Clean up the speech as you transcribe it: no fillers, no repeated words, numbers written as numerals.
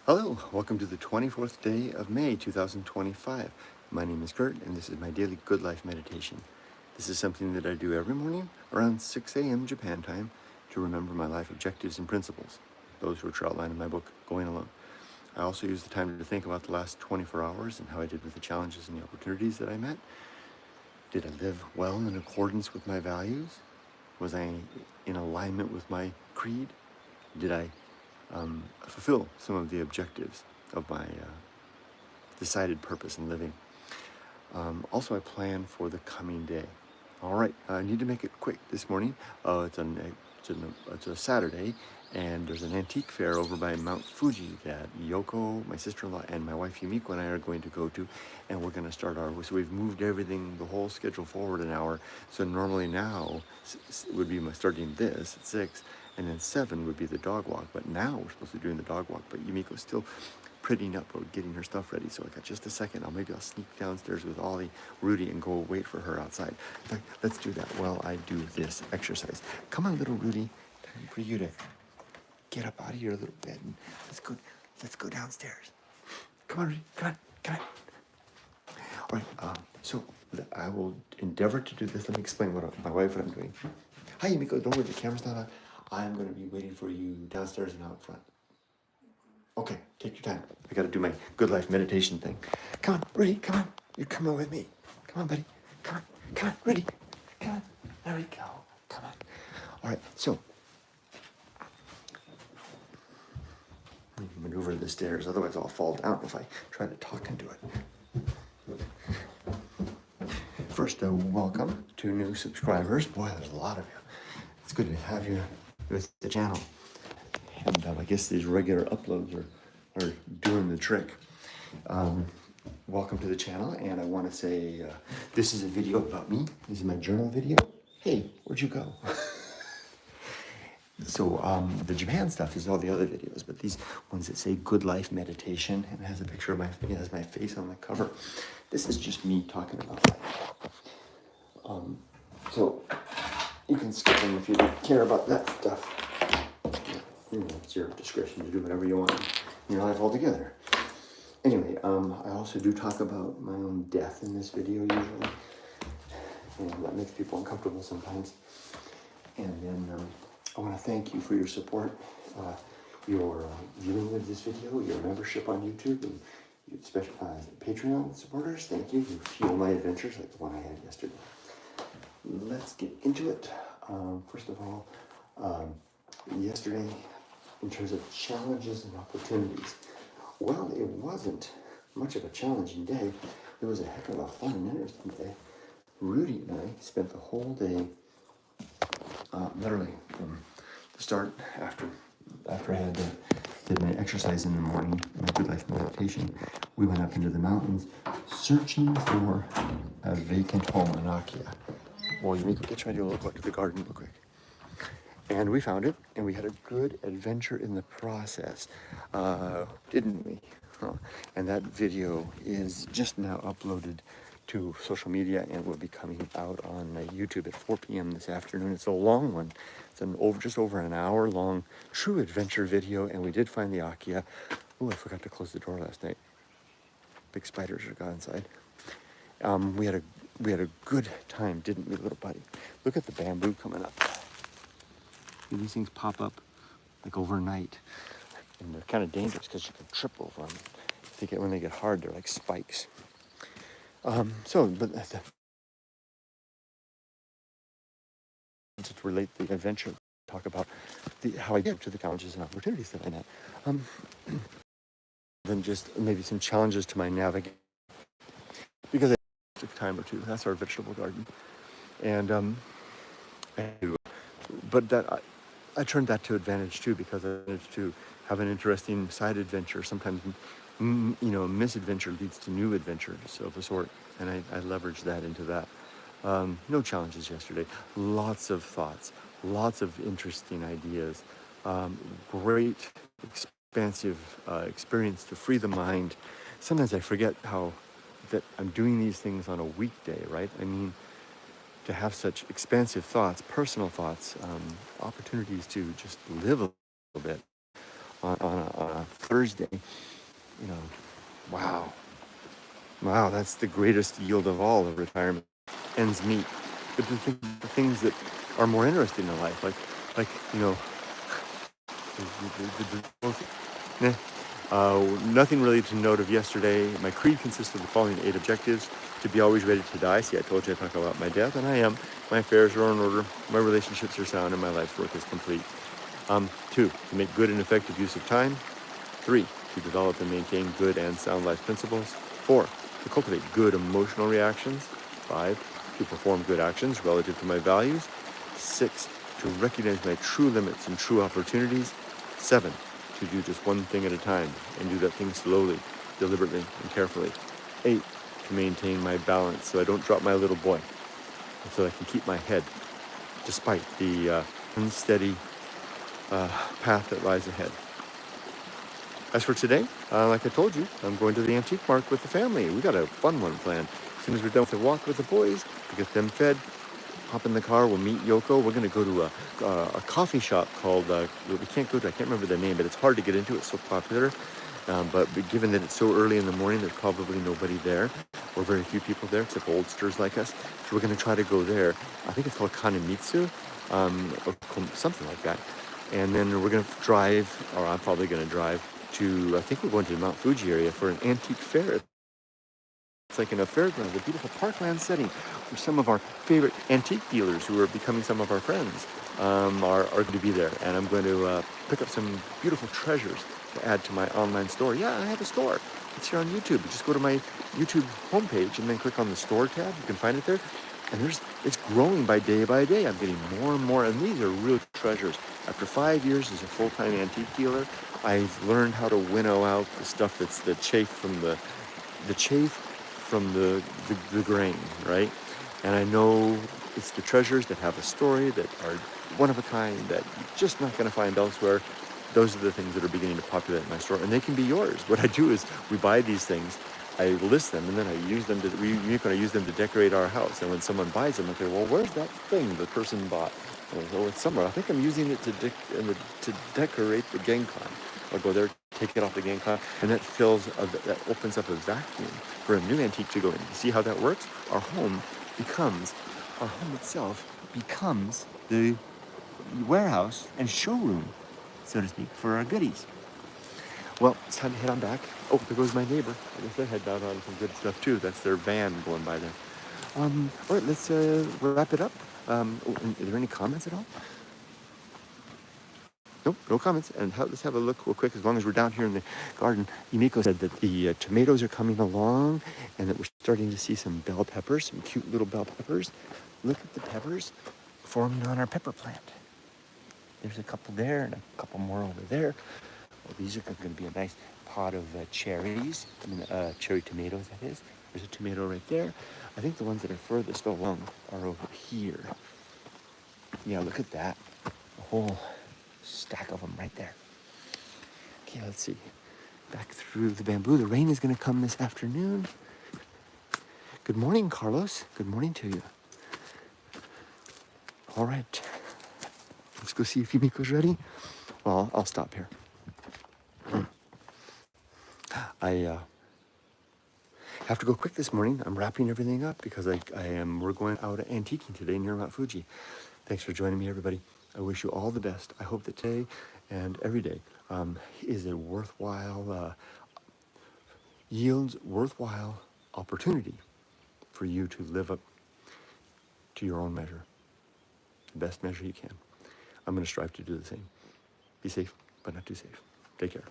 Hello, welcome to the 24th day of May 2025. My name is Kurt, and this is my daily Good Life meditation. This is something that I do every morning around 6 a.m. Japan time to remember my life objectives and principles, those which are outlined in my book, Going Alone. I also use the time to think about the last 24 hours and how I did with the challenges and the opportunities that I met. Did I live well in accordance with my values? Was I in alignment with my creed? Did I fulfill some of the objectives of my decided purpose in living? Also, I plan for the coming day. All right, I need to make it quick this morning. It's a Saturday, and there's an antique fair over by Mount Fuji that Yoko, my sister-in-law, and my wife Yumiko and I are going to go to, and we're going to start so we've moved everything, the whole schedule forward an hour. So normally now would be starting this at 6, and then 7 would be the dog walk. But now we're supposed to be doing the dog walk, but Yumiko's still prettying up or getting her stuff ready. So I got just a second. I'll sneak downstairs with Ollie, Rudy, and go wait for her outside. In fact, let's do that while I do this exercise. Come on, little Rudy. Time for you to get up out of your little bed and let's go downstairs. Come on, Rudy. Come on. All right. So I will endeavor to do this. Let me explain what I'm doing. Hi, Yumiko. Don't worry, the camera's not on. I'm going to be waiting for you downstairs and out front. Okay, take your time. I got to do my good life meditation thing. Come on, Rudy, come on. You're coming with me. Come on, buddy. Come on, Rudy. Come on. There we go. Come on. All right, so let me maneuver the stairs. Otherwise, I'll fall down if I try to talk into it. First, welcome to new subscribers. Boy, there's a lot of you. It's good to have you with the channel. And I guess these regular uploads are doing the trick. Welcome to the channel, and I want to say this is a video about me. This is my journal video. Hey, where'd you go? So the Japan stuff is all the other videos, but these ones that say Good Life Meditation and it has a picture of my face on the cover. This is just me talking about life. So you can skip them if you don't care about that stuff. It's your discretion to do whatever you want in your life altogether. Anyway, I also do talk about my own death in this video usually, and that makes people uncomfortable sometimes. And then I want to thank you for your support, your viewing of this video, your membership on YouTube, and special Patreon supporters. Thank you. You fuel my adventures like the one I had yesterday. Let's get into it. First of all, yesterday, in terms of challenges and opportunities, well, it wasn't much of a challenging day. It was a heck of a fun and interesting day. Rudy and I spent the whole day, literally from the start, after I had did my exercise in the morning, my good life meditation, we went up into the mountains searching for a vacant home in Akia. Well, Yumiko, get ready to look to the garden real quick. And we found it, and we had a good adventure in the process, didn't we? And that video is just now uploaded to social media and will be coming out on YouTube at 4 p.m. this afternoon. It's a long one. It's just over an hour long true adventure video, and we did find the Akia. Oh, I forgot to close the door last night. Big spiders got inside. We had a good time, didn't we, little buddy? Look at the bamboo coming up. These things pop up like overnight, and they're kind of dangerous because you can trip over them. When they get hard, they're like spikes. To relate the adventure, talk about how I get to the challenges and opportunities that I met. Then just maybe some challenges to my navigation, because I took a time or two. That's our vegetable garden, and but that I turned that to advantage too, because I managed to have an interesting side adventure. Sometimes, misadventure leads to new adventures of a sort, and I leveraged that into that. No challenges yesterday. Lots of thoughts, lots of interesting ideas. Great, expansive experience to free the mind. Sometimes I forget that I'm doing these things on a weekday, right? I mean, to have such expansive thoughts, personal thoughts, opportunities to just live a little bit on a Thursday, you know, wow. Wow, that's the greatest yield of all of retirement. Ends meet. But the things that are more interesting in life, like you know, nothing really to note of yesterday. My creed consists of the following 8 objectives: to be always ready to die. See, I told you I talk about my death, and I am. My affairs are in order, my relationships are sound, and my life's work is complete. 2, to make good and effective use of time. 3, to develop and maintain good and sound life principles. 4, to cultivate good emotional reactions. 5, to perform good actions relative to my values. 6, to recognize my true limits and true opportunities. 7, to do just one thing at a time and do that thing slowly, deliberately, and carefully. 8, to maintain my balance so I don't drop my little boy, and so I can keep my head despite the unsteady path that lies ahead. As for today, like I told you, I'm going to the antique market with the family. We got a fun one planned. As soon as we're done with the walk with the boys, to get them fed, hop in the car, we'll meet Yoko. We're going to go to a coffee shop called, we can't go to, I can't remember the name, but it's hard to get into. It's so popular. But given that it's so early in the morning, there's probably nobody there, or very few people there, except oldsters like us. So we're going to try to go there. I think it's called Kanemitsu, or something like that. And then we're going to drive, or I'm probably going to drive to, I think we're going to the Mount Fuji area for an antique fair. It's like in a fairground, a beautiful parkland setting where some of our favorite antique dealers who are becoming some of our friends are going to be there. And I'm going to pick up some beautiful treasures to add to my online store. Yeah, I have a store. It's here on YouTube. You just go to my YouTube homepage and then click on the store tab. You can find it there. And it's growing by day. I'm getting more and more, and these are real treasures. After 5 years as a full-time antique dealer, I've learned how to winnow out the stuff that's the chaff from the grain, right? And I know it's the treasures that have a story, that are one of a kind, that you're just not going to find elsewhere. Those are the things that are beginning to populate my store, and they can be yours. What I do is we buy these things, I list them, and then I use them to decorate our house. And when someone buys them, I say, well, where's that thing the person bought? And I go, oh, it's somewhere. I think I'm using it to decorate the Genkan. I'll go there, take it off the Genkan, and that opens up a vacuum for a new antique to go in. You see how that works? Our home itself becomes the warehouse and showroom, so to speak, for our goodies. Well, it's time to head on back. Oh, there goes my neighbor. I guess they're heading out on some good stuff too. That's their van going by there. All right, let's wrap it up. Are there any comments at all? Nope, no comments. And let's have a look real quick. As long as we're down here in the garden, Yumiko said that the tomatoes are coming along and that we're starting to see some bell peppers, some cute little bell peppers. Look at the peppers forming on our pepper plant. There's a couple there and a couple more over there. Well, these are going to be a nice pot of cherries. Cherry tomatoes, that is. There's a tomato right there. I think the ones that are furthest along are over here. Yeah, look at that. A whole stack of them right there. Okay, let's see. Back through the bamboo. The rain is going to come this afternoon. Good morning, Carlos. Good morning to you. All right. Let's go see if Yumiko's ready. Well, I'll stop here. I have to go quick this morning. I'm wrapping everything up because we're going out antiquing today near Mount Fuji. Thanks for joining me, everybody. I wish you all the best. I hope that today and every day is a yields worthwhile opportunity for you to live up to your own measure, the best measure you can. I'm going to strive to do the same. Be safe, but not too safe. Take care.